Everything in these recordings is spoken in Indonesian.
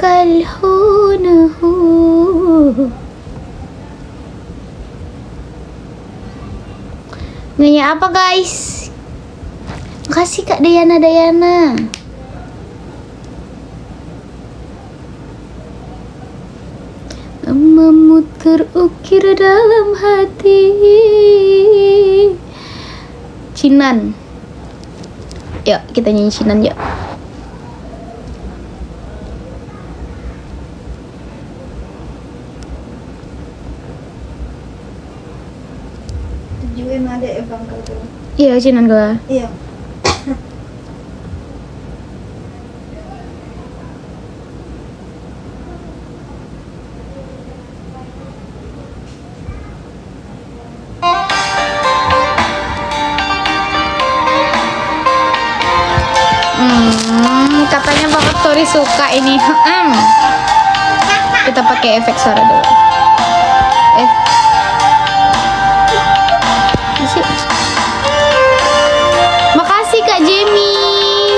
kalhunahu. Nanya apa guys? Makasih Kak Dayana. Namamu terukir dalam hati. Cinan. Yuk kita nyanyi Cinan yuk. Tujuin ada ya bang kalau. Iya Cinan gua. Iya. Katanya Bapak Tori suka ini. Kita pakai efek suara dulu. Makasih Kak Jamie.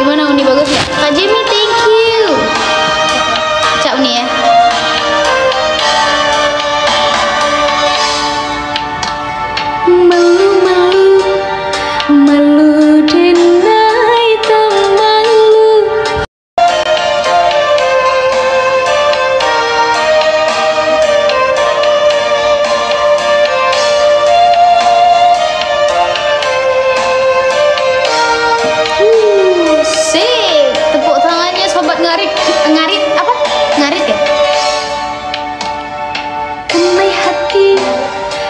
Gimana Uni, bagus ya? Kak Jamie thank you. Cak Uni ya. Malu denai tak malu. Sip, tepuk tangannya sobat ngarit apa? Ngarit ya? Kenai hati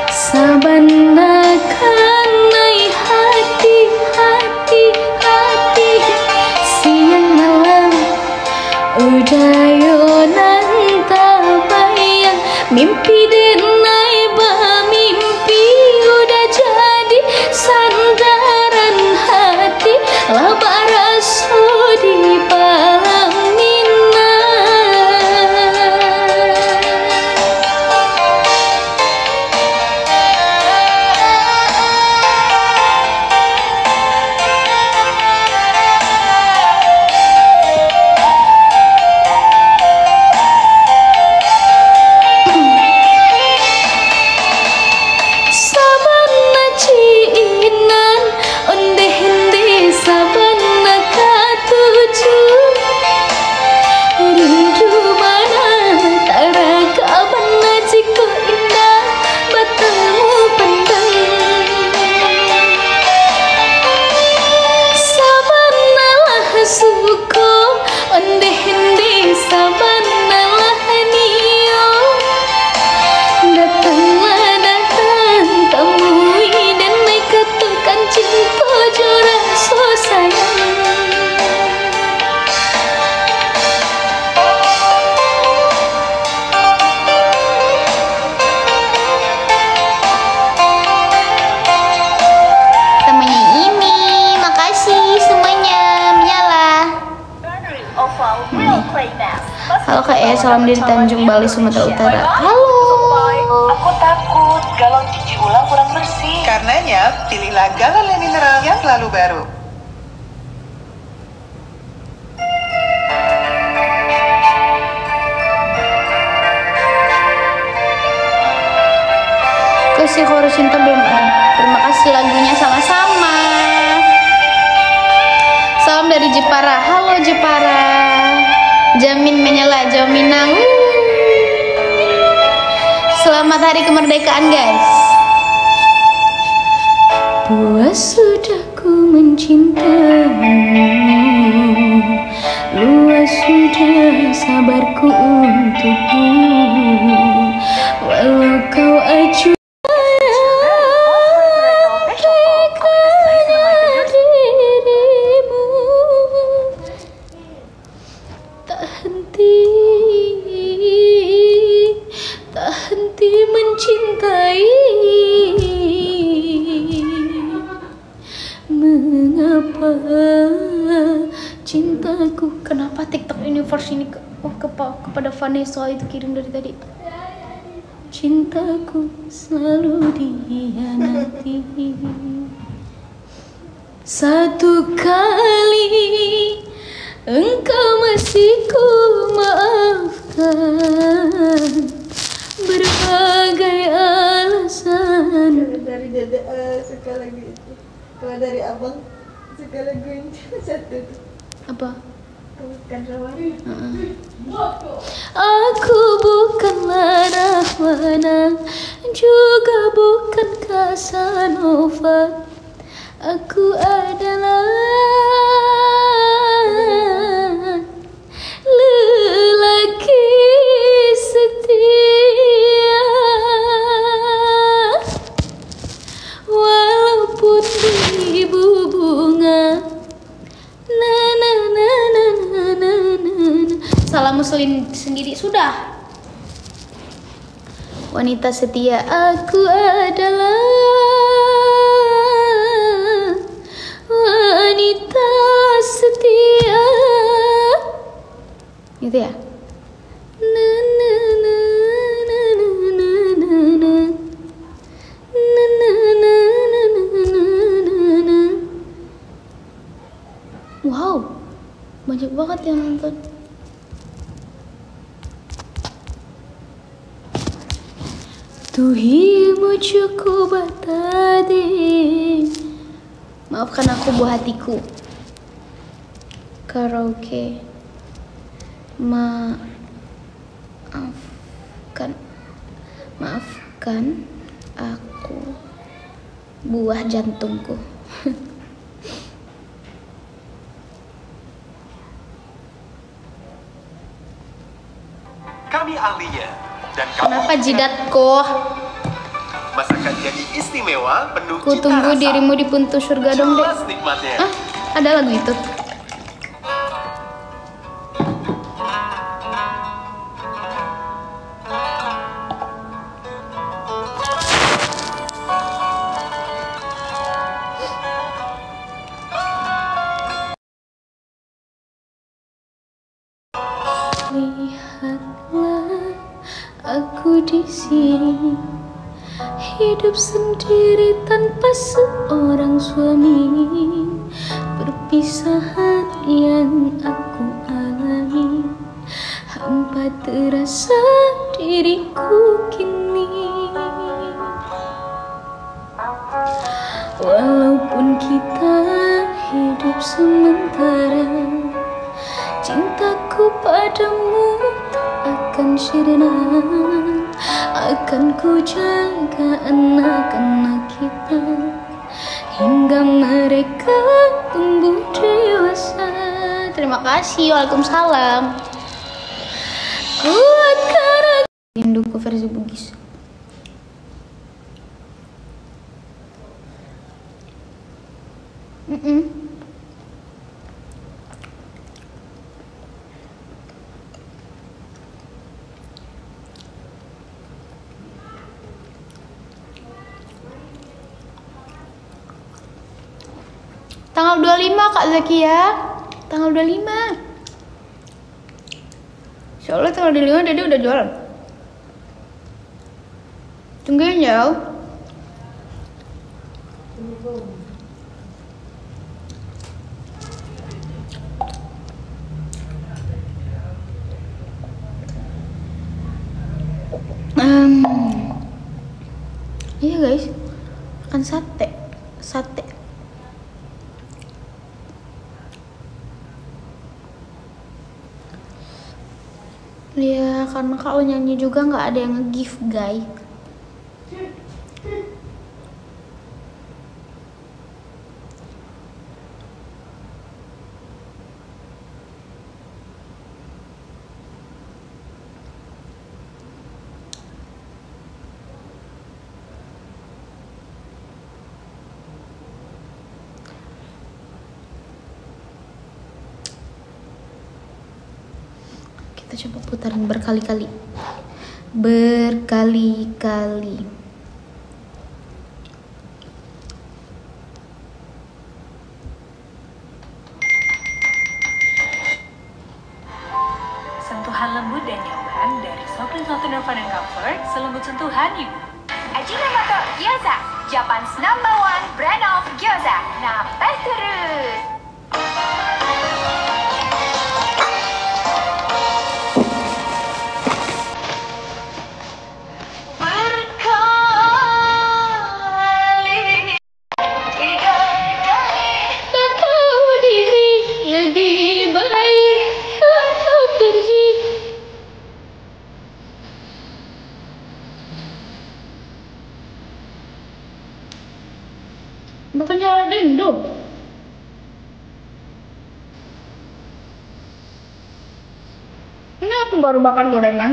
sabana kanai hati siang malam udayonan tabayang mimpi denai mimpi udah jadi sandaran hati labaraso di palang Halo Kak E, salam dari Tanjung Balai, Sumatera Utara. Halo. Aku takut galon cuci ulang kurang bersih. Karenanya, pilihlah galon mineral yang selalu baru. Kasih Koro Cinta belum ada. Terima kasih lagunya sama-sama. Salam dari Jepara. Halo Jepara. Jamin menyala, jaminan. Selamat hari kemerdekaan guys. Puas sudah ku mencintaimu, luas sudah sabarku untukmu, walau kau acuh. Tak henti mencintai. Mengapa cintaku? Kenapa TikTok Universe ini kepada Vanessa itu kirim dari tadi? cintaku selalu dikhianati. Satu kali engkau masih ku maafkan, berbagai alasan. Dari dada suka lagu itu. Kalau dari abang suka lagu ini satu. Apa? Bukan sama. Aku bukanlah Rahwana, juga bukan Casanova. Aku adalah lelaki setia, walaupun beribu bunga. Na na na na na na na. Salah muslin sendiri sudah. Wanita setia aku adalah wanita setia. Gitu ya. Na na na na na na na na. Na na na na na na na. Wow, banyak banget yang nonton. Tu hi mujhko bata de. Maafkan aku buah hatiku. Karaoke. Maafkan aku buah jantungku. Kami ahlinya dan kamu Kenapa jidatku? masakan jadi istimewa penuh Ku cita tunggu rasa. dirimu di pintu surga dong, Dek. Jelas nikmatnya. Ah, ada lagu itu. Lihatlah aku di sini, hidup sendiri tanpa seorang suami. Perpisahan yang aku alami, hampa terasa diriku kini. Walaupun kita hidup sementara, cintaku padamu tak akan sirna. Akan ku jaga anak-anak kita hingga mereka tumbuh dewasa. Terima kasih, waalaikumsalam. Kuatkan rinduku versi Bugis. Tanggal 25 Kak Zakia. Tanggal 25. Soalnya tanggal 25 Dede udah jualan. Tungguin jauh. Iya guys, makan sate. Ya karena kalau nyanyi juga nggak ada yang nge-give guys. Kita coba putarin berkali-kali. Sentuhan lembut dan nyaman dari Softly Soft Nirvana Comfort, selembut sentuhan ibu. Ajinomoto Gyoza, Japan's #1 brand of gyoza. Nambah terus. Bukannya ada Indo. Ini aku baru makan gorengan.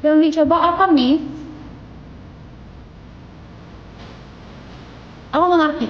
Yang dicoba apa nih? Aku nggak ngerti.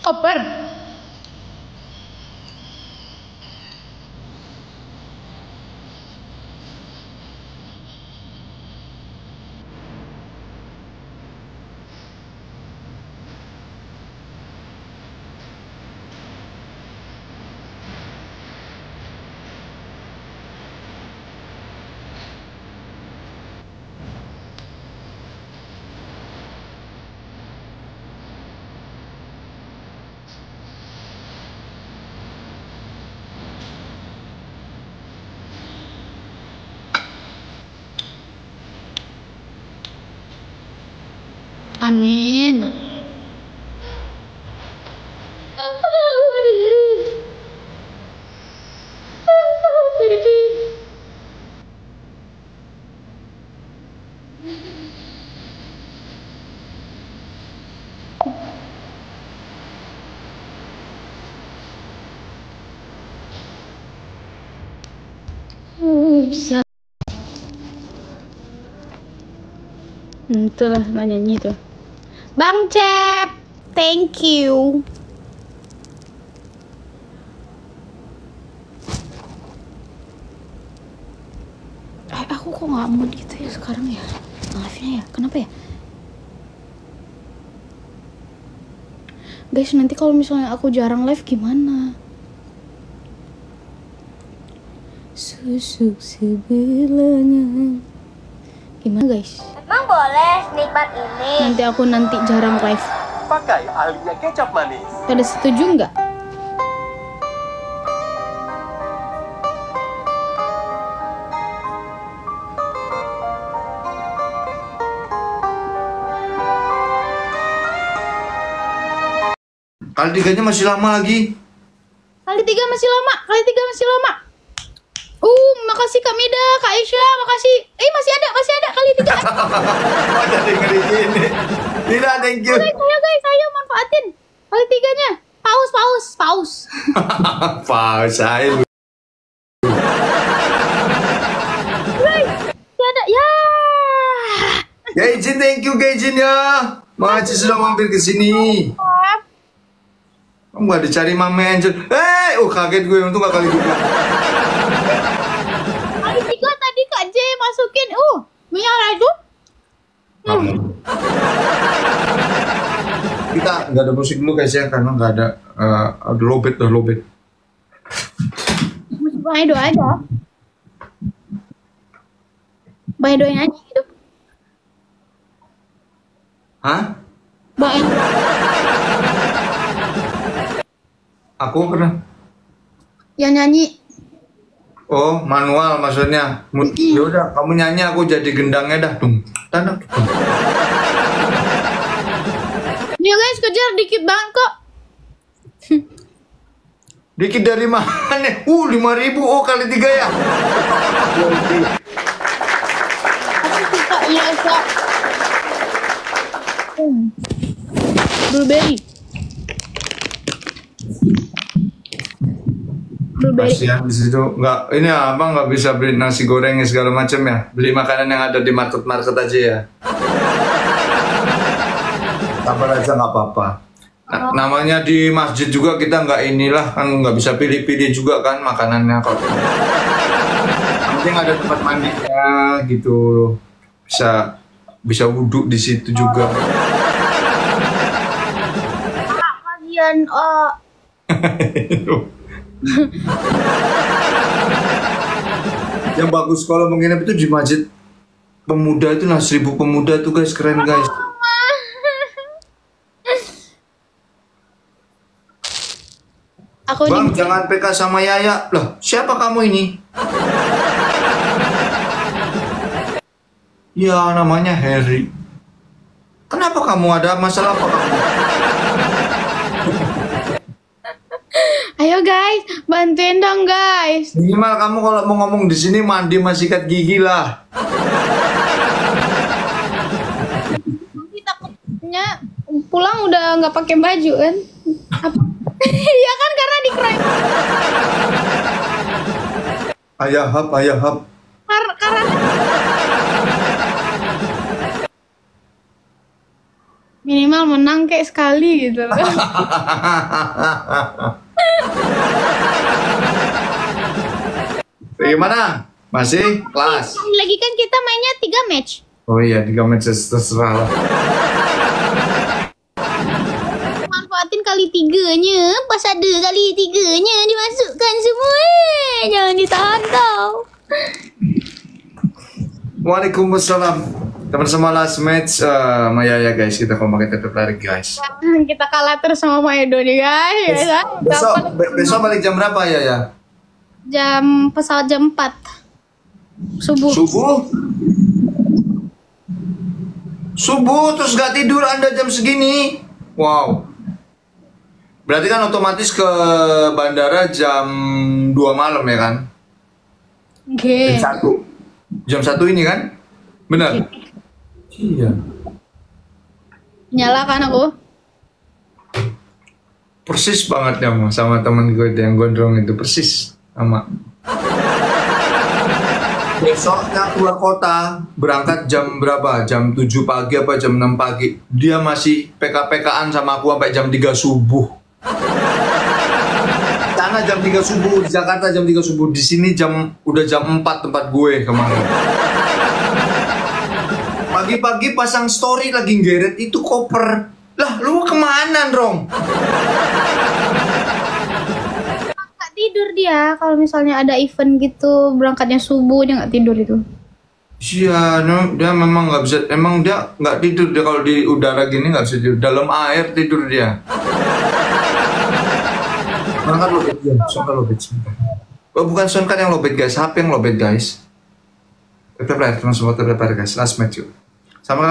Koper. Amin. Bisa. Itulah nyanyi tuh. Bang Cep, thank you. Aku kok nggak mood gitu ya sekarang ya? Live-nya ya, kenapa ya? Guys, nanti kalau misalnya aku jarang live gimana? Susuk sebelahnya. Gimana guys? Emang boleh nikmat ini? Nanti aku jarang live. Pakai Alia kecap manis. Pada setuju nggak? Kali tiganya masih lama lagi. Kali tiga masih lama. Makasih Kak Mida, Kak Aisyah, makasih. Masih ada kali tiga. Ada dengerin ini. Tidak, thank you. Guys, ayo manfaatin kali tiganya. Paus. Paus aja. Ada ya. Gaijin, thank you Gaijin ya. Makasih sudah mampir ke sini. Kamu gak dicari Mame Angel. Kaget gue, untung gak kali juga. Kali tiga tadi Kak J masukin. Menyala itu. Kamu. Kita nggak ada musik dulu guys ya, karena nggak ada lobet. Musik Bang Edo aja. Bang Edo yang nyanyi gitu. Hah? Bang Edo. Aku pernah. Yang nyanyi. Oh, manual maksudnya. Ya udah, kamu nyanyi, aku jadi gendangnya dah. Tanah. Ya guys, kejar dikit banget kok. Dikit dari mana? 5.000. Oh, kali 3 ya. Oke. Biasa. Blueberry. Kasihan di situ nggak ini apa nggak bisa beli nasi goreng segala macam ya, beli makanan yang ada di market aja ya. Sabar aja nggak apa-apa. Namanya di masjid juga kita nggak inilah kan nggak bisa pilih-pilih juga kan makanannya kok. Penting ada tempat mandinya gitu, bisa wudhu di situ juga. Kalian Yang bagus kalau menginap itu di masjid pemuda itu, nah 1000 pemuda tuh guys, keren guys. Bang, jangan PK sama Yaya. Lah, siapa kamu ini? Ya, namanya Harry. Kenapa kamu ada masalah apa kamu? Ayo guys, bantuin dong guys. Minimal kamu kalau mau ngomong di sini mandi sama sikat gigi lah. Nanti takutnya pulang udah nggak pakai baju kan? Apa? Iya kan karena dikeroyok. Ayahap. Karena minimal menang kayak sekali gitu. Gimana? Masih kelas? Lagi kan kita mainnya 3 match. Oh iya, 3 match terserah lah. Manfaatin kali 3-nya, pas ada kali 3-nya dimasukkan semua. Jangan ditahan tau. Waalaikumsalam. Teman semua last match Maya ya guys, kita kompak tetap lari guys. Kita kalah terus sama Maedo nih guys. Besok balik jam berapa ya? Pesawat jam 4 subuh. Subuh terus gak tidur Anda jam segini? Wow. Berarti kan otomatis ke bandara jam 2 malam ya kan? Oke. Jam 1 ini kan? Benar? Iya. Nyala kan aku? Persis banget ya sama temen gue yang gondrong itu, persis sama. Besoknya keluar kota, berangkat jam berapa? Jam 7 pagi apa jam 6 pagi. Dia masih PK-PKan sama aku sampai jam 3 subuh. Sana jam 3 subuh, di Jakarta jam 3 subuh. Di sini udah jam 4 tempat gue kemarin. Pagi-pagi pasang story lagi ngeret itu koper. Lah, lu kemana, Rong? Nggak tidur dia kalau misalnya ada event gitu, berangkatnya subuh dia nggak tidur itu. Iya, dia memang nggak bisa. Emang dia nggak tidur dia kalau di udara gini nggak bisa tidur. Dalam air tidur dia. Berangkat lobet dia, Sonkan lobet. Oh, bukan Sonkan yang lobet guys, HP yang lobet guys. Tetap live teman semua tetap guys. Last match yuk. Sama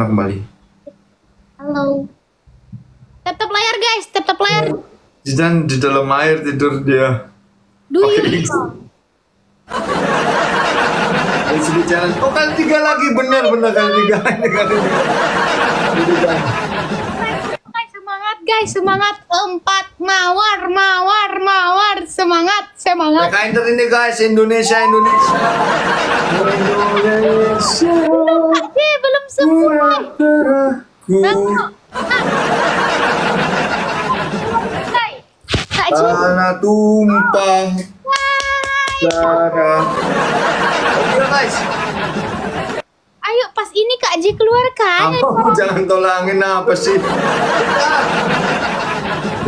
kembali. Halo. Tap layar guys, tap layar. Jidan di dalam air tidur dia. Duyung. Challenge. Oh kali 3 lagi, bener kali 3. Semangat guys, semangat 4 mawar, semangat. PK Inter ini guys, Indonesia. Belum semua. Tanah tumpah darah. Oke guys. Ayo pas ini Kak J keluarkan. Jangan tolongin apa sih?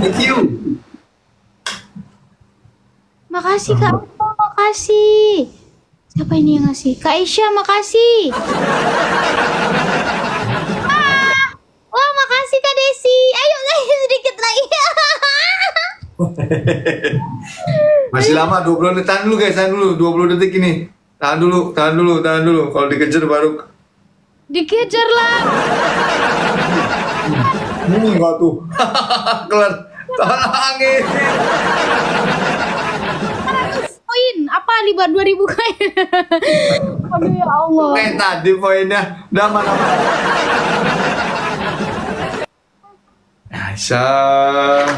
Thank you. Makasih Kak, makasih. Siapa ini yang ngasih? Kak Aisyah, makasih. Wah, makasih Kak Desi. Ayo guys, sedikit lagi. Masih lama 20 detik. Tahan dulu guys, 20 detik ini. Tahan dulu. Kalau dikejar baru dikejar lah. Enggak tuh. Kelar. Tolongin. 100 poin. Apa apa di 2000 kayak. Aduh ya Allah. Kayak tadi poinnya. Udah mana-mana. Aisyah.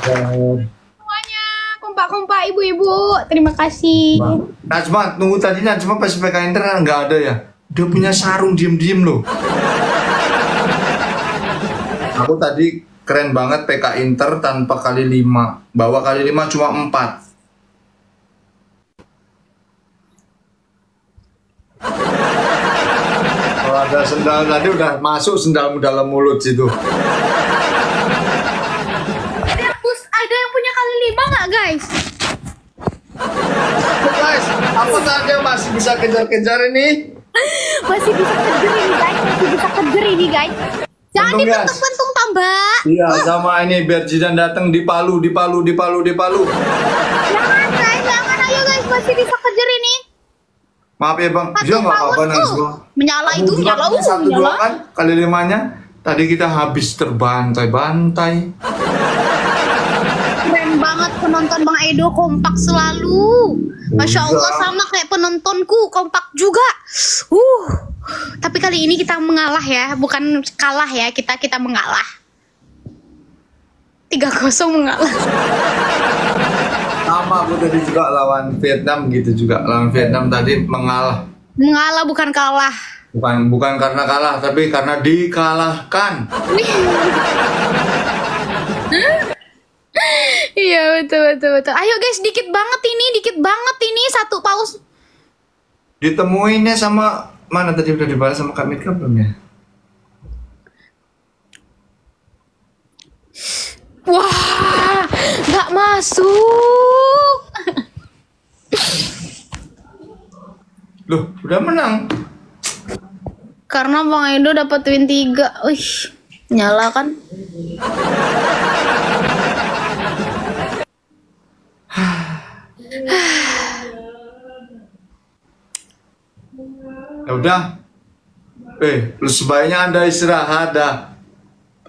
Semuanya kompak-kompak ibu-ibu. Terima kasih. Najma, tunggu tadi Najma pas PK Inter nggak ada ya? Dia punya sarung diem-diem loh. Aku tadi keren banget PK Inter tanpa kali 5. Bawa kali 5 cuma 4. Kalau ada sendal tadi udah masuk sendalmu dalam mulut situ. Ada yang punya kali 5 nggak guys? Guys, apa saja masih bisa kejar-kejar ini? Masih bisa kejar ini guys. Masih bisa kejar ini guys. Jangan Untung, guys. dipentung-pentung tambah. Iya, sama ini biar Jidan datang di Palu. Jangan guys, jangan ayo guys. Masih bisa kejar ini. Maaf ya bang, dia nggak apa-apa Najma. Menyala itu, Kamu menyala. juga satu dua Menyala. kan kali 5-nya. Tadi kita habis terbantai-bantai. Keren banget penonton Bang Edo, kompak selalu. Masya Allah, sama kayak penontonku, kompak juga. Tapi kali ini kita mengalah ya, bukan kalah ya, kita mengalah. 3-0 mengalah. Sama aku tadi juga lawan Vietnam gitu juga. Lawan Vietnam tadi mengalah. Mengalah bukan kalah. Bukan karena kalah, tapi karena dikalahkan. Iya betul. Ayo guys, dikit banget ini satu paus. Ditemuinnya sama mana tadi udah dibalas sama Kak Mika belum ya? Wah, nggak masuk. Loh, udah menang. Karena Bang Edo dapat win 3. Wih, nyala kan? Ya udah. Lu sebaiknya Anda istirahat dah.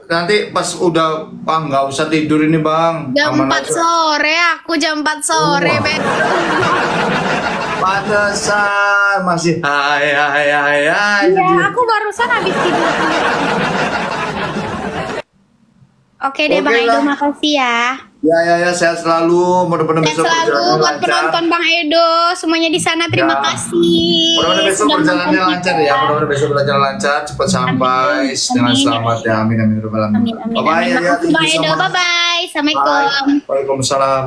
Nanti pas udah nggak usah tidur ini bang. Jam Aman 4 aja. sore, aku jam 4 sore, Wah. Ben. Pantesan masih hai. Iya, aku barusan habis tidur. Oke deh Oke Bang Edo, lah. makasih ya. Ya, sehat selalu. Mudah-mudahan Dan besok selalu perjalanannya buat lancar. penonton Bang Edo, semuanya di sana terima Ya. kasih. Mudah-mudahan besok Sudah perjalanannya nonton lancar kita. ya. Mudah-mudahan besok perjalanan lancar, cepat sampai dengan Amin. selamat ya. Amin. Amin. Bye-bye ya. Makasih Bang Edo, bye-bye. Assalamualaikum. Waalaikumsalam.